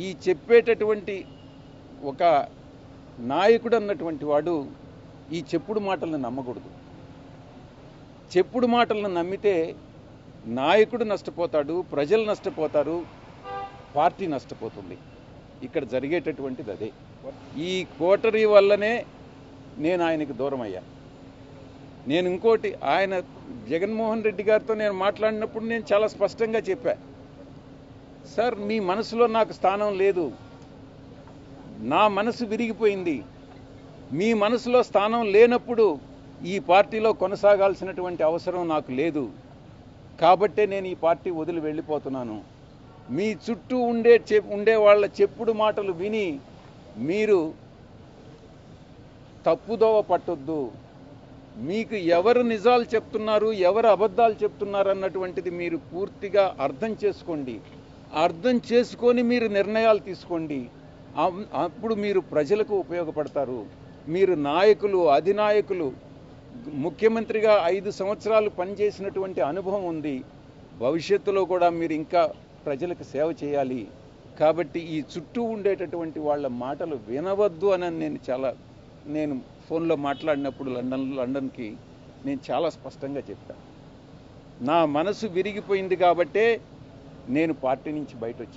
ఈ చెప్పేటటువంటి ఒక నాయకుడు అన్నటువంటి వాడు ఈ చెప్పుడు మాటలను నమ్మకూడదు. చెప్పుడు మాటలను నమ్మితే నాయకుడు నష్టపోతాడు, ప్రజలు నష్టపోతారు, పార్టీ నష్టపోతుంది. ఇక్కడ జరిగేటటువంటిది అదే. ఈ కోటరీ వల్లనే నేను ఆయనకి దూరం అయ్యా. నేను ఇంకోటి, ఆయన జగన్మోహన్ రెడ్డి గారితో నేను మాట్లాడినప్పుడు నేను చాలా స్పష్టంగా చెప్పా, సార్ మీ మనసులో నాకు స్థానం లేదు, నా మనసు విరిగిపోయింది, మీ మనసులో స్థానం లేనప్పుడు ఈ పార్టీలో కొనసాగాల్సినటువంటి అవసరం నాకు లేదు, కాబట్టే నేను ఈ పార్టీ వదిలి వెళ్ళిపోతున్నాను. మీ చుట్టూ ఉండే వాళ్ళ చెప్పుడు మాటలు విని మీరు తప్పుదోవ పట్టొద్దు. మీకు ఎవరు నిజాలు చెప్తున్నారు, ఎవరు అబద్ధాలు చెప్తున్నారు అన్నటువంటిది మీరు పూర్తిగా అర్థం చేసుకోండి. అర్థం చేసుకొని మీరు నిర్ణయాలు తీసుకోండి. అప్పుడు మీరు ప్రజలకు ఉపయోగపడతారు. మీరు నాయకులు, అధినాయకులు, ముఖ్యమంత్రిగా 5 సంవత్సరాలు పనిచేసినటువంటి అనుభవం ఉంది. భవిష్యత్తులో కూడా మీరు ఇంకా ప్రజలకు సేవ చేయాలి. కాబట్టి ఈ చుట్టూ ఉండేటటువంటి వాళ్ళ మాటలు వినవద్దు అని నేను ఫోన్లో మాట్లాడినప్పుడు లండన్కి నేను చాలా స్పష్టంగా చెప్పాను. నా మనసు విరిగిపోయింది కాబట్టే నేను పార్టీ నుంచి బయట వచ్చాను.